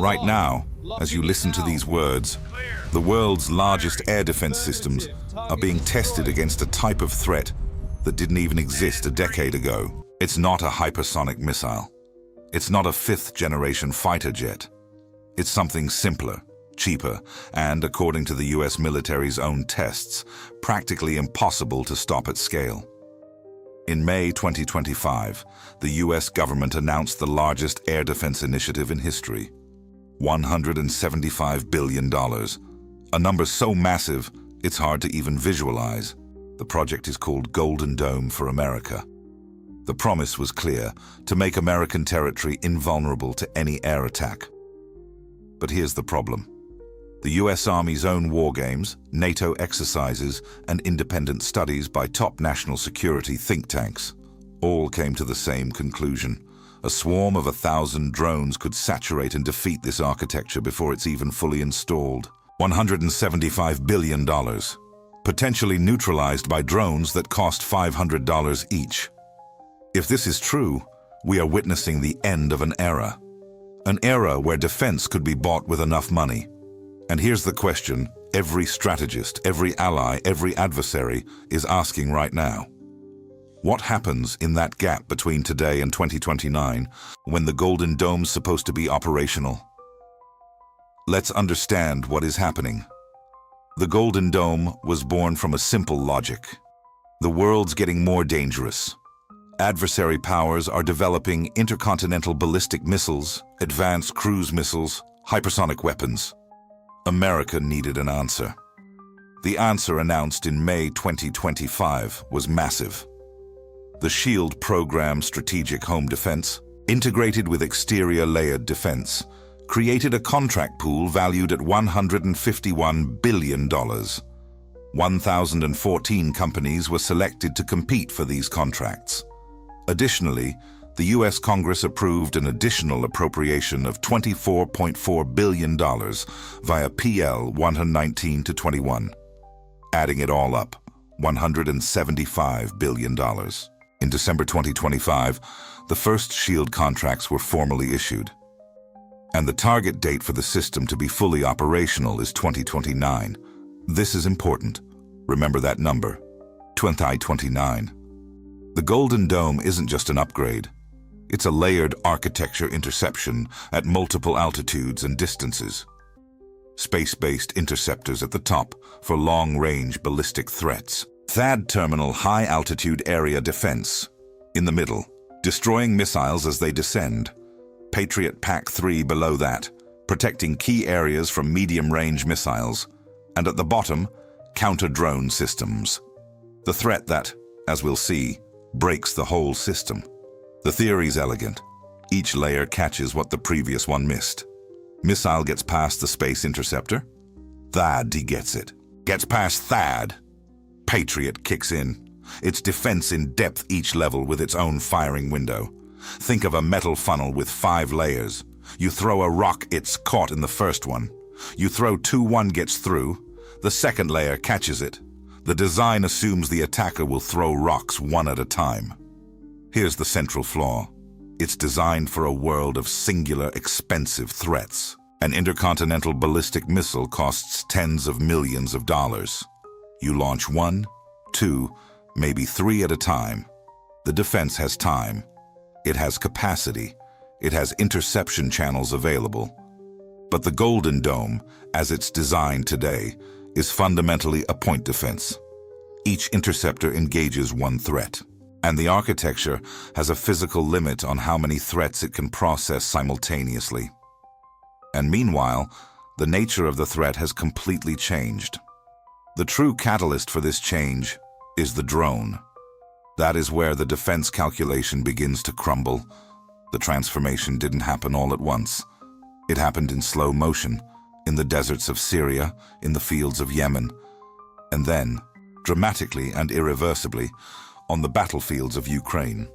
Right now, as you listen to these words, the world's largest air defense systems are being tested against a type of threat that didn't even exist a decade ago. It's not a hypersonic missile. It's not a fifth-generation fighter jet. It's something simpler, cheaper, and, according to the US military's own tests, practically impossible to stop at scale. In May 2025, the US government announced the largest air defense initiative in history. $175 billion. A number so massive, it's hard to even visualize. The project is called Golden Dome for America. The promise was clear: to make American territory invulnerable to any air attack. But here's the problem. The US Army's own war games, NATO exercises, and independent studies by top national security think tanks all came to the same conclusion. A swarm of 1,000 drones could saturate and defeat this architecture before it's even fully installed. $175 billion, potentially neutralized by drones that cost $500 each. If this is true, we are witnessing the end of an era. An era where defense could be bought with enough money. And here's the question every strategist, every ally, every adversary is asking right now. What happens in that gap between today and 2029 when the Golden Dome's supposed to be operational? Let's understand what is happening. The Golden Dome was born from a simple logic. The world's getting more dangerous. Adversary powers are developing intercontinental ballistic missiles, advanced cruise missiles, hypersonic weapons. America needed an answer. The answer, announced in May 2025, was massive. The SHIELD program, Strategic Home Defense, integrated with exterior layered defense, created a contract pool valued at $151 billion. 1,014 companies were selected to compete for these contracts. Additionally, the US Congress approved an additional appropriation of $24.4 billion via PL 119-21. Adding it all up, $175 billion. In December 2025, the first SHIELD contracts were formally issued. And the target date for the system to be fully operational is 2029. This is important. Remember that number, 2029. The Golden Dome isn't just an upgrade. It's a layered architecture interception at multiple altitudes and distances. Space-based interceptors at the top for long-range ballistic threats. THAAD terminal high-altitude area defense in the middle, destroying missiles as they descend. Patriot PAC-3 below that, protecting key areas from medium-range missiles. And at the bottom, counter-drone systems. The threat that, as we'll see, breaks the whole system. The theory's elegant. Each layer catches what the previous one missed. Missile gets past the space interceptor. THAAD gets it. Gets past THAAD. Patriot kicks in. It's defense in depth each level with its own firing window. Think of a metal funnel with 5 layers. You throw a rock, it's caught in the first one. You throw 2, 1 gets through. The second layer catches it. The design assumes the attacker will throw rocks one at a time. Here's the central flaw. It's designed for a world of singular, expensive threats. An intercontinental ballistic missile costs tens of millions of dollars. You launch 1, 2, maybe 3 at a time. The defense has time. It has capacity. It has interception channels available. But the Golden Dome, as it's designed today, is fundamentally a point defense. Each interceptor engages one threat. And the architecture has a physical limit on how many threats it can process simultaneously. And meanwhile, the nature of the threat has completely changed. The true catalyst for this change is the drone. That is where the defense calculation begins to crumble. The transformation didn't happen all at once. It happened in slow motion, in the deserts of Syria, in the fields of Yemen, and then, dramatically and irreversibly, on the battlefields of Ukraine.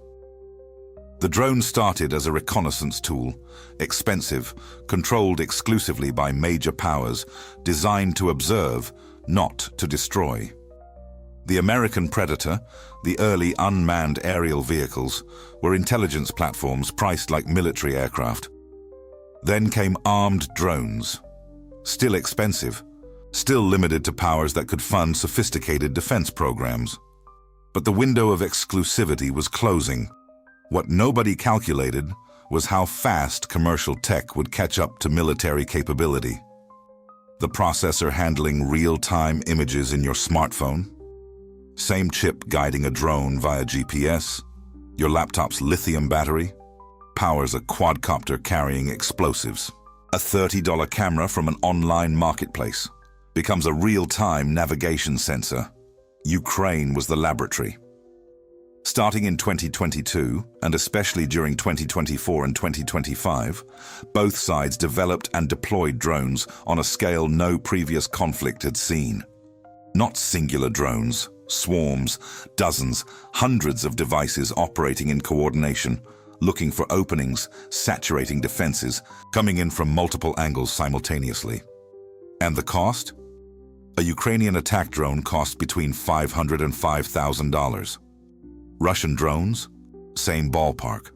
The drone started as a reconnaissance tool, expensive, controlled exclusively by major powers, designed to observe, not to destroy. The American Predator, the early unmanned aerial vehicles, were intelligence platforms priced like military aircraft. Then came armed drones. Still expensive, still limited to powers that could fund sophisticated defense programs. But the window of exclusivity was closing. What nobody calculated was how fast commercial tech would catch up to military capability. The processor handling real-time images in your smartphone, same chip guiding a drone via GPS, your laptop's lithium battery powers a quadcopter carrying explosives. A $30 camera from an online marketplace becomes a real-time navigation sensor. Ukraine was the laboratory. Starting in 2022, and especially during 2024 and 2025, both sides developed and deployed drones on a scale no previous conflict had seen. Not singular drones, swarms, dozens, hundreds of devices operating in coordination, looking for openings, saturating defenses, coming in from multiple angles simultaneously. And the cost? A Ukrainian attack drone cost between $500 and $5,000. Russian drones? Same ballpark.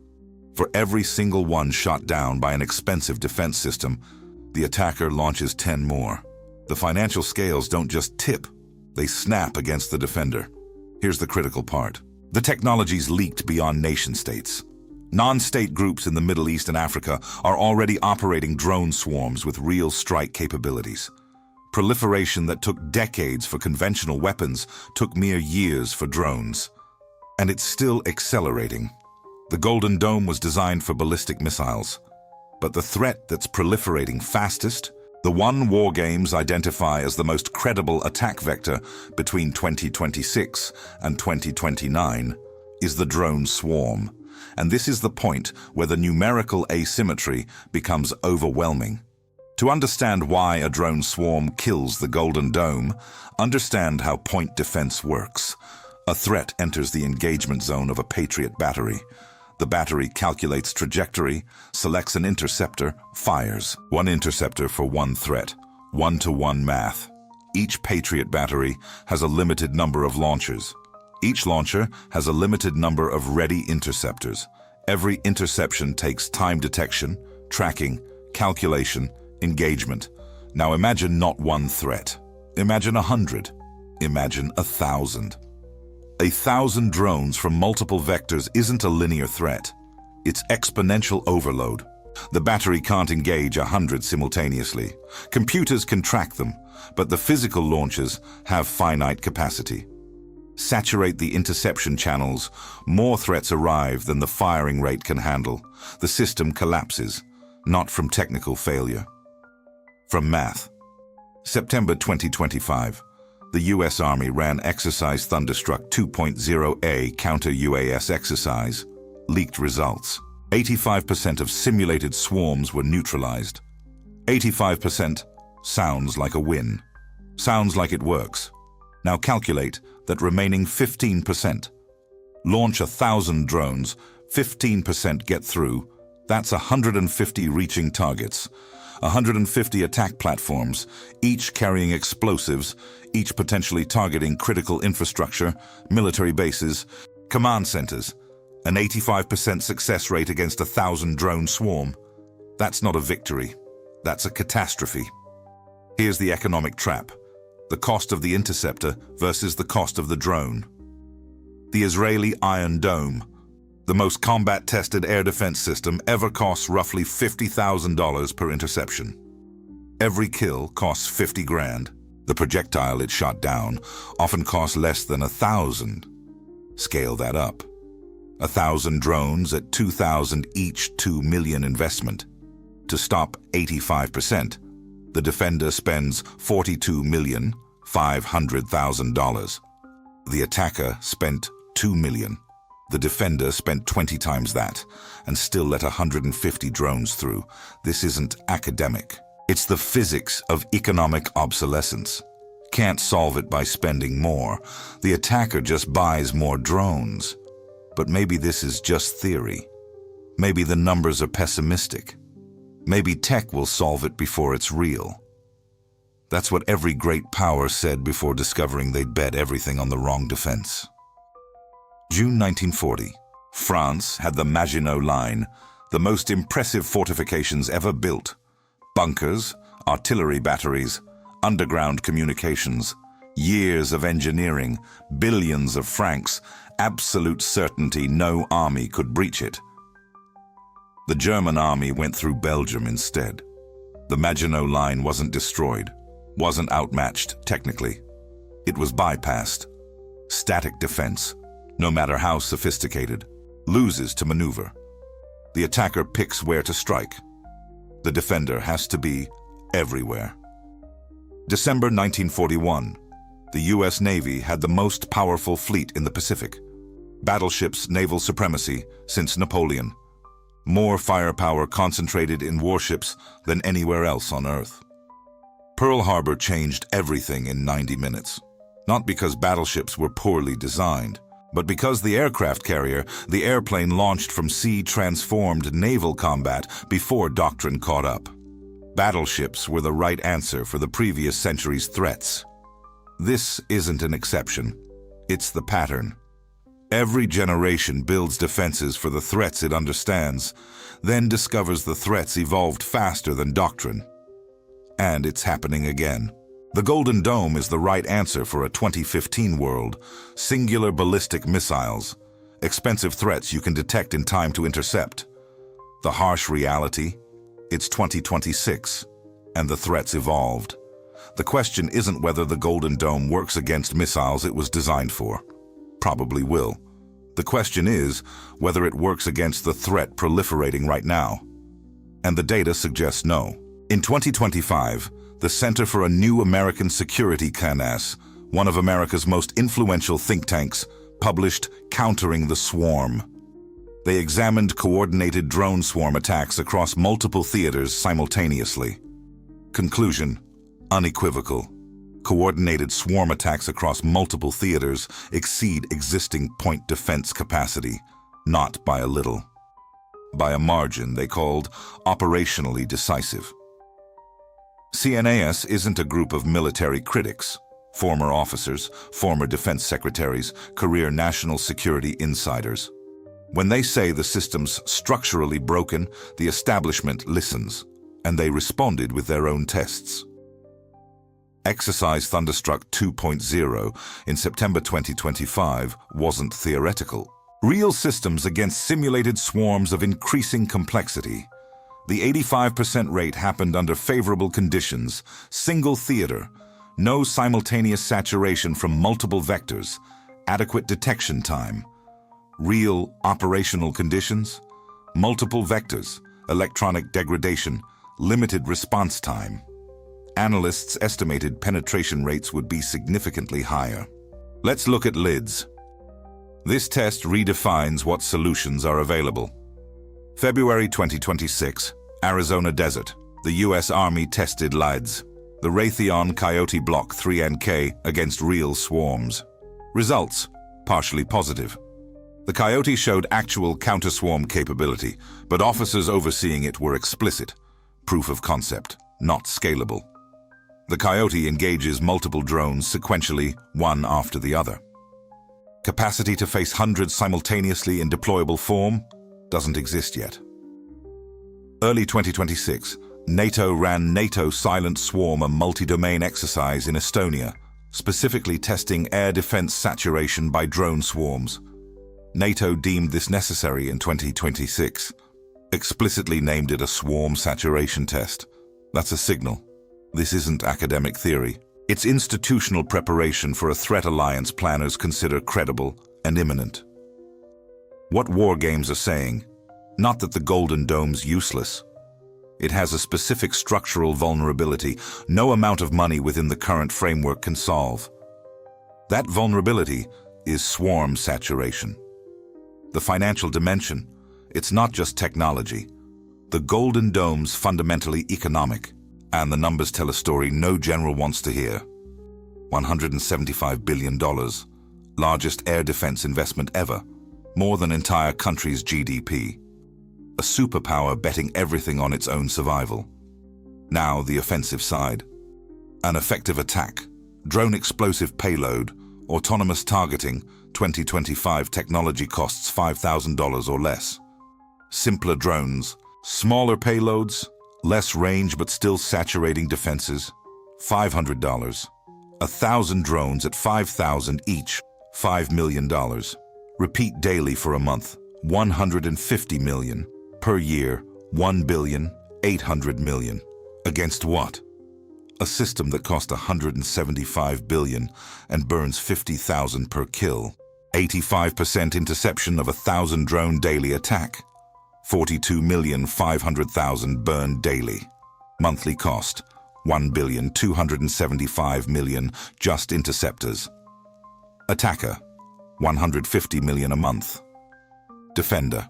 For every single one shot down by an expensive defense system, the attacker launches 10 more. The financial scales don't just tip, they snap against the defender. Here's the critical part. The technology's leaked beyond nation-states. Non-state groups in the Middle East and Africa are already operating drone swarms with real strike capabilities. Proliferation that took decades for conventional weapons took mere years for drones. And it's still accelerating. The Golden Dome was designed for ballistic missiles. But the threat that's proliferating fastest, the one war games identify as the most credible attack vector between 2026 and 2029, is the drone swarm. And this is the point where the numerical asymmetry becomes overwhelming. To understand why a drone swarm kills the Golden Dome, understand how point defense works. A threat enters the engagement zone of a Patriot battery. The battery calculates trajectory, selects an interceptor, fires. One interceptor for one threat. One-to-one math. Each Patriot battery has a limited number of launchers. Each launcher has a limited number of ready interceptors. Every interception takes time detection, tracking, calculation, engagement. Now imagine not one threat. Imagine 100. Imagine 1,000. 1,000 drones from multiple vectors isn't a linear threat. It's exponential overload. The battery can't engage 100 simultaneously. Computers can track them, but the physical launches have finite capacity. Saturate the interception channels, more threats arrive than the firing rate can handle. The system collapses, not from technical failure. From math. September 2025. The U.S. Army ran Exercise Thunderstruck 2.0A counter-UAS exercise. Leaked results. 85% of simulated swarms were neutralized. 85% sounds like a win. Sounds like it works. Now calculate that remaining 15%. Launch 1,000 drones, 15% get through. That's 150 reaching targets. 150 attack platforms, each carrying explosives, each potentially targeting critical infrastructure, military bases, command centers. An 85% success rate against 1,000 drone swarm. That's not a victory. That's a catastrophe. Here's the economic trap. The cost of the interceptor versus the cost of the drone. The Israeli Iron Dome, the most combat-tested air defense system, ever costs roughly $50,000 per interception. Every kill costs 50 grand. The projectile it shot down often costs less than 1,000. Scale that up. 1,000 drones at 2,000 each, 2 million investment. To stop 85%, the defender spends $42,500,000. The attacker spent $2 million. The defender spent 20 times that and still let 150 drones through. This isn't academic. It's the physics of economic obsolescence. Can't solve it by spending more. The attacker just buys more drones. But maybe this is just theory. Maybe the numbers are pessimistic. Maybe tech will solve it before it's real. That's what every great power said before discovering they'd bet everything on the wrong defense. June 1940. France had the Maginot Line, the most impressive fortifications ever built. Bunkers, artillery batteries, underground communications, years of engineering, billions of francs, absolute certainty no army could breach it. The German army went through Belgium instead. The Maginot Line wasn't destroyed, wasn't outmatched technically. It was bypassed. Static defense, no matter how sophisticated, loses to maneuver. The attacker picks where to strike. The defender has to be everywhere. December 1941. The U.S. Navy had the most powerful fleet in the Pacific. Battleships' naval supremacy since Napoleon. More firepower concentrated in warships than anywhere else on Earth. Pearl Harbor changed everything in 90 minutes. Not because battleships were poorly designed, but because the aircraft carrier, the airplane launched from sea, transformed naval combat before doctrine caught up. Battleships were the right answer for the previous century's threats. This isn't an exception. It's the pattern. Every generation builds defenses for the threats it understands, then discovers the threats evolved faster than doctrine. And it's happening again. The Golden Dome is the right answer for a 2015 world. Singular ballistic missiles, expensive threats you can detect in time to intercept. The harsh reality? It's 2026, and the threats evolved. The question isn't whether the Golden Dome works against missiles it was designed for. Probably will. The question is whether it works against the threat proliferating right now. And the data suggests no. In 2025, the Center for a New American Security, CANAS, one of America's most influential think tanks, published Countering the Swarm. They examined coordinated drone swarm attacks across multiple theaters simultaneously. Conclusion: unequivocal. Coordinated swarm attacks across multiple theaters exceed existing point defense capacity, not by a little. By a margin they called operationally decisive. CNAS isn't a group of military critics, former officers, former defense secretaries, career national security insiders. When they say the system's structurally broken, the establishment listens, and they responded with their own tests. Exercise Thunderstruck 2.0 in September 2025 wasn't theoretical. Real systems against simulated swarms of increasing complexity. The 85% rate happened under favorable conditions, single theater, no simultaneous saturation from multiple vectors, adequate detection time. Real operational conditions, multiple vectors, electronic degradation, limited response time. Analysts estimated penetration rates would be significantly higher. Let's look at LIDS. This test redefines what solutions are available. February 2026, Arizona Desert. The U.S. Army tested LIDS, the Raytheon Coyote Block 3NK, against real swarms. Results: partially positive. The Coyote showed actual counter-swarm capability, but officers overseeing it were explicit. Proof of concept, not scalable. The Coyote engages multiple drones sequentially, one after the other. Capacity to face hundreds simultaneously in deployable form doesn't exist yet. Early 2026, NATO ran NATO Silent Swarm, a multi-domain exercise in Estonia, specifically testing air defense saturation by drone swarms. NATO deemed this necessary in 2026, explicitly named it a swarm saturation test. That's a signal. This isn't academic theory. It's institutional preparation for a threat alliance planners consider credible and imminent. What war games are saying, not that the Golden Dome's useless. It has a specific structural vulnerability no amount of money within the current framework can solve. That vulnerability is swarm saturation. The financial dimension, it's not just technology. The Golden Dome's fundamentally economic. And the numbers tell a story no general wants to hear. $175 billion, largest air defense investment ever, more than entire country's GDP. A superpower betting everything on its own survival. Now the offensive side. An effective attack, drone explosive payload, autonomous targeting, 2025 technology costs $5,000 or less. Simpler drones, smaller payloads, less range but still saturating defenses, $500. 1,000 drones at $5,000 each, $5 million. Repeat daily for a month, $150 million. Per year, $1,800 million. Against what? A system that cost $175 billion and burns 50,000 per kill. 85% interception of 1,000 drone daily attack. 42,500,000 burned daily. Monthly cost, $1,275 million just interceptors. Attacker, $150 million a month. Defender,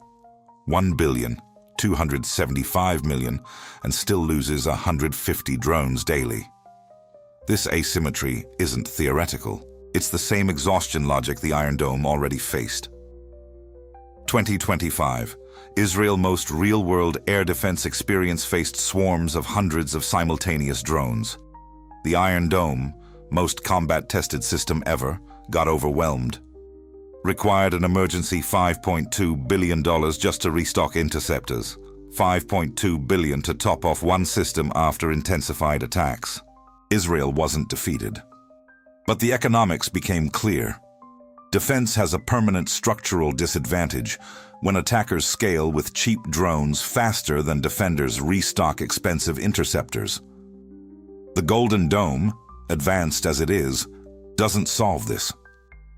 $1,275 million and still loses 150 drones daily. This asymmetry isn't theoretical. It's the same exhaustion logic the Iron Dome already faced. 2025, Israel's most real-world air defense experience faced swarms of hundreds of simultaneous drones. The Iron Dome, most combat-tested system ever, got overwhelmed. Required an emergency $5.2 billion just to restock interceptors. $5.2 billion to top off one system after intensified attacks. Israel wasn't defeated. But the economics became clear. Defense has a permanent structural disadvantage when attackers scale with cheap drones faster than defenders restock expensive interceptors. The Golden Dome, advanced as it is, doesn't solve this.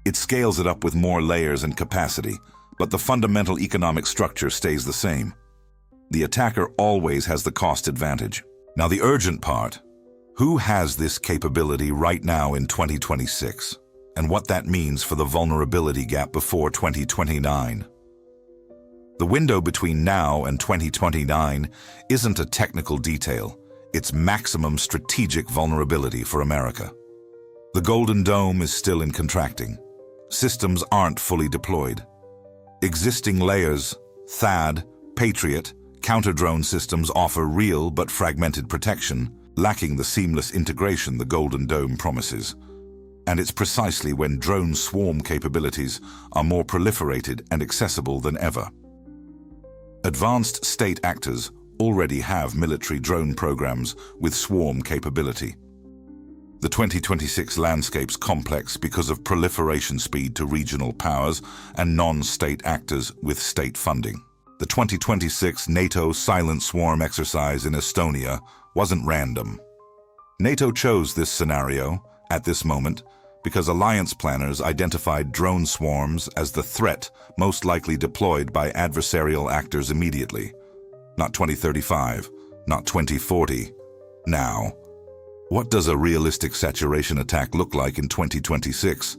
It scales it up with more layers and capacity, but the fundamental economic structure stays the same. The attacker always has the cost advantage. Now the urgent part, who has this capability right now in 2026? And what that means for the vulnerability gap before 2029. The window between now and 2029 isn't a technical detail, it's maximum strategic vulnerability for America. The Golden Dome is still in contracting. Systems aren't fully deployed. Existing layers, THAAD, Patriot, counter-drone systems offer real but fragmented protection, lacking the seamless integration the Golden Dome promises. And it's precisely when drone swarm capabilities are more proliferated and accessible than ever. Advanced state actors already have military drone programs with swarm capability. The 2026 landscape's complex because of proliferation speed to regional powers and non-state actors with state funding. The 2026 NATO Silent Swarm exercise in Estonia wasn't random. NATO chose this scenario, at this moment, because alliance planners identified drone swarms as the threat most likely deployed by adversarial actors immediately. Not 2035, not 2040, now. What does a realistic saturation attack look like in 2026?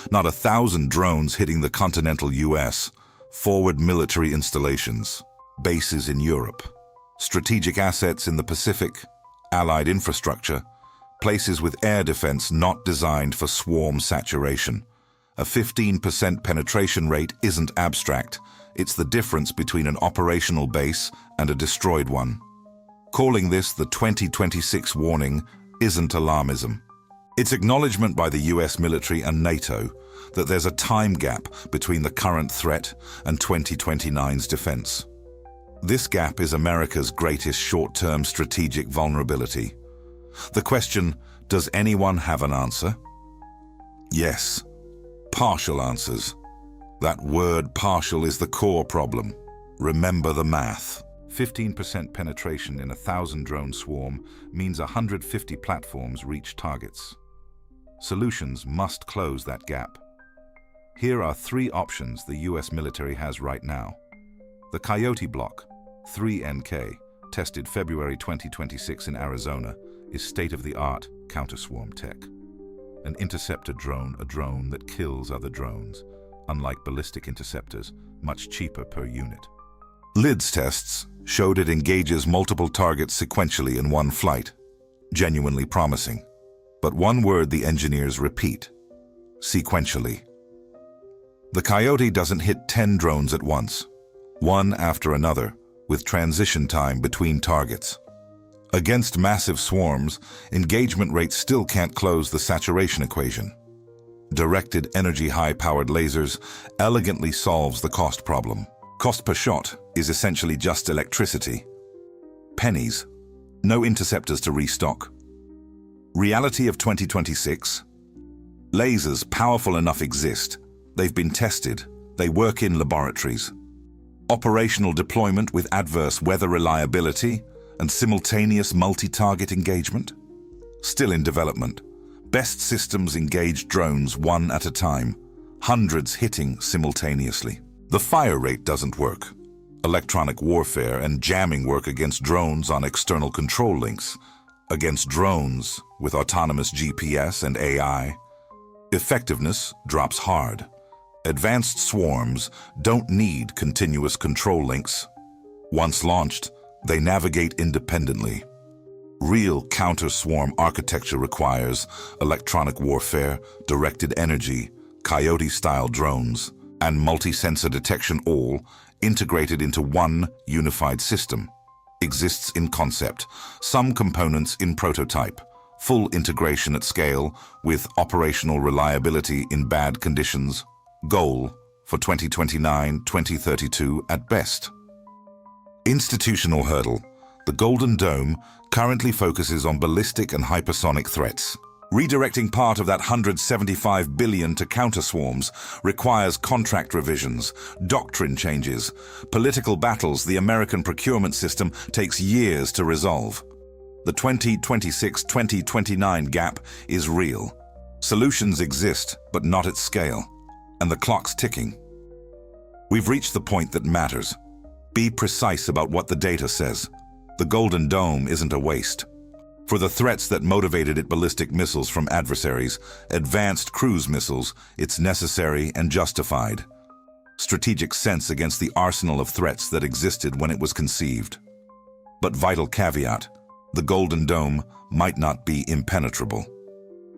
Not 1,000 drones hitting the continental US, forward military installations, bases in Europe, strategic assets in the Pacific, allied infrastructure, places with air defense not designed for swarm saturation. A 15% penetration rate isn't abstract. It's the difference between an operational base and a destroyed one. Calling this the 2026 warning isn't alarmism. It's acknowledgement by the US military and NATO that there's a time gap between the current threat and 2029's defense. This gap is America's greatest short-term strategic vulnerability. The question, does anyone have an answer? Yes. Partial answers. That word partial is the core problem. Remember the math. 15% penetration in 1,000 drone swarm means 150 platforms reach targets. Solutions must close that gap. Here are 3 options the US military has right now. The Coyote Block, 3NK, tested February 2026 in Arizona, is state-of-the-art counter-swarm tech. An interceptor drone, a drone that kills other drones, unlike ballistic interceptors, much cheaper per unit. LIDS tests showed it engages multiple targets sequentially in one flight, genuinely promising. But one word the engineers repeat: sequentially. The Coyote doesn't hit 10 drones at once, one after another, with transition time between targets. Against massive swarms, engagement rates still can't close the saturation equation. Directed energy high-powered lasers elegantly solves the cost problem. Cost per shot is essentially just electricity. Pennies. No interceptors to restock. Reality of 2026? Lasers powerful enough exist. They've been tested. They work in laboratories. Operational deployment with adverse weather reliability and simultaneous multi-target engagement? Still in development. Best systems engage drones one at a time, hundreds hitting simultaneously. The fire rate doesn't work. Electronic warfare and jamming work against drones on external control links, against drones with autonomous GPS and AI. Effectiveness drops hard. Advanced swarms don't need continuous control links. Once launched, they navigate independently. Real counter-swarm architecture requires electronic warfare, directed energy, coyote-style drones, and multi-sensor detection, all integrated into one unified system. Exists in concept, some components in prototype, full integration at scale with operational reliability in bad conditions. Goal for 2029-2032 at best. Institutional hurdle. The Golden Dome currently focuses on ballistic and hypersonic threats. Redirecting part of that $175 billion to counter-swarms requires contract revisions, doctrine changes, political battles. The American procurement system takes years to resolve. The 2026-2029 gap is real. Solutions exist, but not at scale. And the clock's ticking. We've reached the point that matters. Be precise about what the data says. The Golden Dome isn't a waste. For the threats that motivated it, ballistic missiles from adversaries, advanced cruise missiles, it's necessary and justified. Strategic sense against the arsenal of threats that existed when it was conceived. But vital caveat, the Golden Dome might not be impenetrable.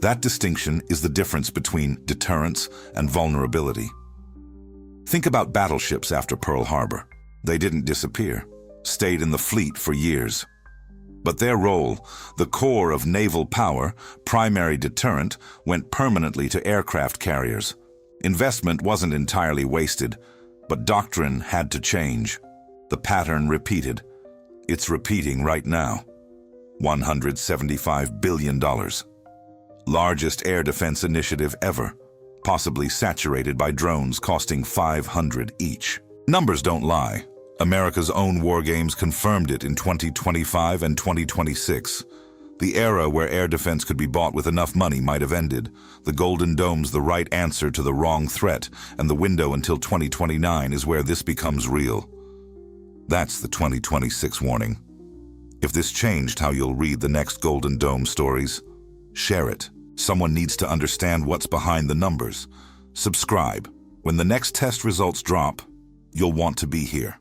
That distinction is the difference between deterrence and vulnerability. Think about battleships after Pearl Harbor. They didn't disappear, stayed in the fleet for years. But their role, the core of naval power, primary deterrent, went permanently to aircraft carriers. Investment wasn't entirely wasted, but doctrine had to change. The pattern repeated. It's repeating right now. $175 billion. Largest air defense initiative ever, possibly saturated by drones costing $500 each. Numbers don't lie. America's own war games confirmed it in 2025 and 2026. The era where air defense could be bought with enough money might have ended. The Golden Dome's the right answer to the wrong threat, and the window until 2029 is where this becomes real. That's the 2026 warning. If this changed how you'll read the next Golden Dome stories, share it. Someone needs to understand what's behind the numbers. Subscribe. When the next test results drop, you'll want to be here.